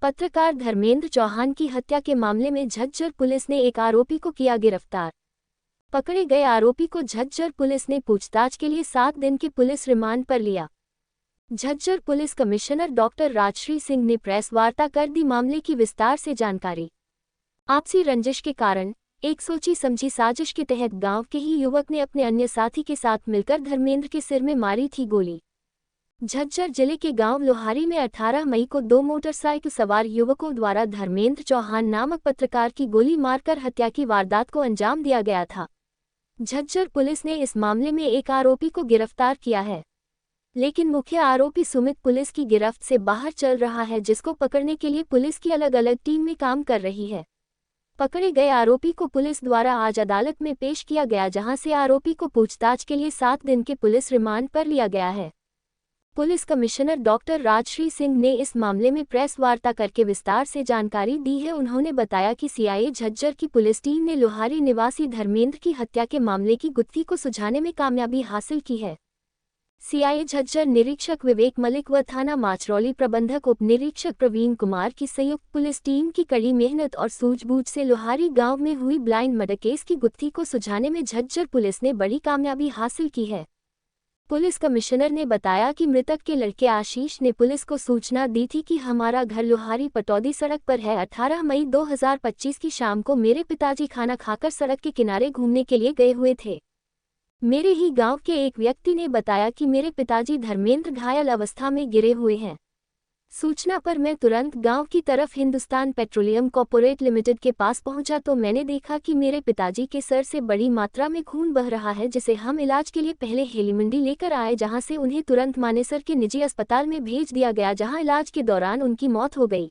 पत्रकार धर्मेंद्र चौहान की हत्या के मामले में झज्जर पुलिस ने एक आरोपी को किया गिरफ्तार। पकड़े गए आरोपी को झज्जर पुलिस ने पूछताछ के लिए 7 दिन के पुलिस रिमांड पर लिया। Jhajjar police commissioner doctor Rajshree Singh ने प्रेस वार्ता कर दी मामले की विस्तार से जानकारी। आपसी रंजिश के कारण एक सोची समझी साजिश के तहत गांव के ही युवक ने अपने अन्य साथी के साथ मिलकर धर्मेंद्र के सिर में मारी थी गोली। झज्जर जिले के गांव लोहारी में 18 मई को 2 मोटरसाइकिल सवार युवकों द्वारा धर्मेंद्र चौहान नामक पत्रकार की गोली मारकर हत्या की वारदात को अंजाम दिया गया था। झज्जर पुलिस ने इस मामले में एक आरोपी को गिरफ्तार किया है, लेकिन मुख्य आरोपी सुमित पुलिस की गिरफ्त से बाहर चल रहा है, जिसको पकड़ने के लिए पुलिस की अलग अलग टीम में काम कर रही है। पकड़े गए आरोपी को पुलिस द्वारा आज अदालत में पेश किया गया, जहां से आरोपी को पूछताछ के लिए 7 दिन के पुलिस रिमांड पर लिया गया है। Police commissioner doctor Rajshree Singh ने इस मामले में प्रेस वार्ता करके विस्तार से जानकारी दी है। उन्होंने बताया कि सीआईए झज्जर की पुलिस टीम ने लोहारी निवासी धर्मेंद्र की हत्या के मामले की गुत्थी को सुलझाने में कामयाबी हासिल की है। सीआईए झज्जर निरीक्षक विवेक मलिक व थाना माचरौली प्रबंधक उप निरीक्षक प्रवीण कुमार की संयुक्त पुलिस टीम की कड़ी मेहनत और सूझबूझ से लोहारी गांव में हुई ब्लाइंड मर्डर केस की गुत्थी को सुलझाने में झज्जर पुलिस ने बड़ी कामयाबी हासिल की है। पुलिस कमिश्नर ने बताया कि मृतक के लड़के आशीष ने पुलिस को सूचना दी थी कि हमारा घर लोहारी पटौदी सड़क पर है। 18 मई 2025 की शाम को मेरे पिताजी खाना खाकर सड़क के किनारे घूमने के लिए गए हुए थे। मेरे ही गांव के एक व्यक्ति ने बताया कि मेरे पिताजी धर्मेंद्र घायल अवस्था में गिरे हुए हैं। सूचना पर मैं तुरंत गांव की तरफ हिंदुस्तान पेट्रोलियम कॉर्पोरेट लिमिटेड के पास पहुंचा तो मैंने देखा कि मेरे पिताजी के सर से बड़ी मात्रा में खून बह रहा है, जिसे हम इलाज के लिए पहले हेलीमंडी लेकर आए, जहां से उन्हें तुरंत मानेसर के निजी अस्पताल में भेज दिया गया, जहां इलाज के दौरान उनकी मौत हो गई।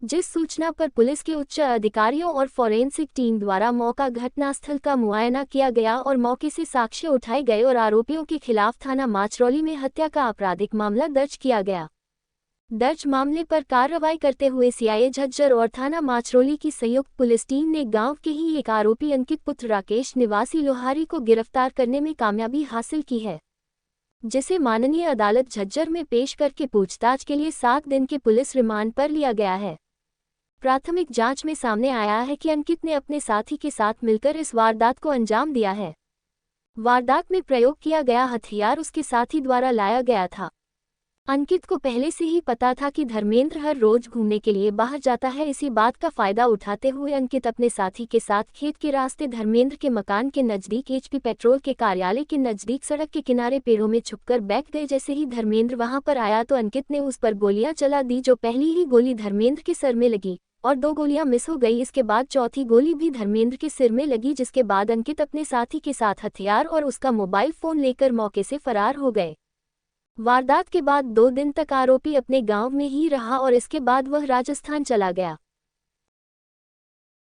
जिस सूचना पर पुलिस के उच्च अधिकारियों और फॉरेंसिक टीम द्वारा मौका घटनास्थल का मुआयना किया गया और मौके से साक्ष्य उठाए गए और आरोपियों के खिलाफ थाना माचरौली में हत्या का आपराधिक मामला दर्ज किया गया। दर्ज मामले पर कार्रवाई करते हुए सीआईए झज्जर और थाना माचरौली की संयुक्त पुलिस टीम ने गांव के ही एक आरोपी अंकित पुत्र राकेश निवासी लोहारी को गिरफ्तार करने में कामयाबी हासिल की है, जिसे माननीय अदालत झज्जर में पेश करके पूछताछ के लिए 7 दिन के पुलिस रिमांड पर लिया गया है। प्राथमिक जांच में सामने आया है कि अंकित ने अपने साथी के साथ मिलकर इस वारदात को अंजाम दिया है। वारदात में प्रयोग किया गया हथियार उसके साथी द्वारा लाया गया था। अंकित को पहले से ही पता था कि धर्मेंद्र हर रोज घूमने के लिए बाहर जाता है। इसी बात का फायदा उठाते हुए अंकित अपने साथी के साथ खेत के रास्ते धर्मेंद्र के मकान के नजदीक एचपी पेट्रोल के कार्यालय के नजदीक सड़क के किनारे पेड़ों में छुपकर बैठ गए। जैसे ही धर्मेंद्र वहां पर आया तो अंकित ने उस पर गोलियां चला दी, जो पहली ही गोली धर्मेंद्र के सर में लगी और 2 गोलियां मिस हो गई। इसके बाद चौथी गोली भी धर्मेंद्र के सिर में लगी, जिसके बाद अंकित अपने साथी के साथ हथियार और उसका मोबाइल फोन लेकर मौके से फरार हो गए। वारदात के बाद 2 दिन तक आरोपी अपने गांव में ही रहा और इसके बाद वह राजस्थान चला गया।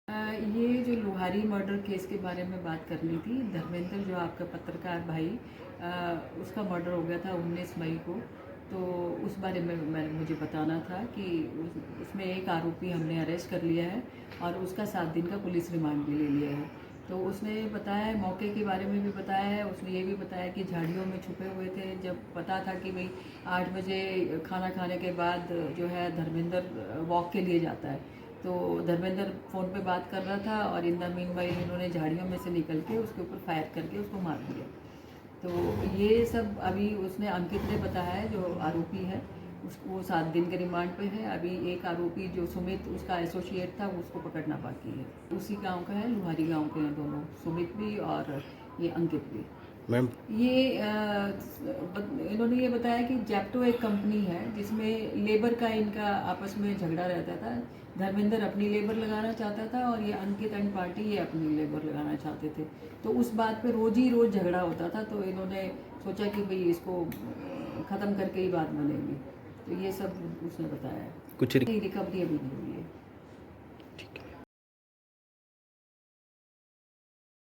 ये जो लोहारी मर्डर केस के बारे में बात करनी थी। धर्मेंद्र जो आपका पत्रकार भाई, उसका मर्डर हो गया था 19 मई को। तो उस बारे में मुझे बताना था कि उसमें एक आरोपी हमने अरेस्ट कर लिया है और उसका 7 दिन का पुलिस रिमांड भी ले लिया है। तो उसने बताया है, मौके के बारे में भी बताया है। उसने ये भी बताया कि झाड़ियों में छुपे हुए थे। जब पता था कि भाई 8 बजे खाना खाने के बाद जो है धर्मेंद्र वॉक के लिए जाता है, तो धर्मेंद्र फ़ोन पे बात कर रहा था और इन द मीनवाइल इन्होंने झाड़ियों में से निकल के उसके ऊपर फायर करके उसको मार दिया। तो ये सब अभी उसने अंकित ने बताया है, जो आरोपी है उसको 7 दिन के रिमांड पे है। अभी एक आरोपी जो सुमित उसका एसोसिएट था उसको पकड़ना बाकी है। उसी गांव का है, लोहारी गांव के हैं दोनों, सुमित भी और ये अंकित भी। मैम ये इन्होंने ये बताया कि जैप्टो एक कंपनी है जिसमें लेबर का इनका आपस में झगड़ा रहता था। धर्मेंद्र अपनी लेबर लगाना चाहता था और ये अंकित एंड पार्टी ये अपनी लेबर लगाना चाहते थे। तो उस बात पे रोज़ झगड़ा होता था। तो इन्होंने सोचा कि भाई इसको ख़त्म करके ही बात बनेगी। तो ये सब उसने बताया। कुछ रिकवरी अभी नहीं हुई है।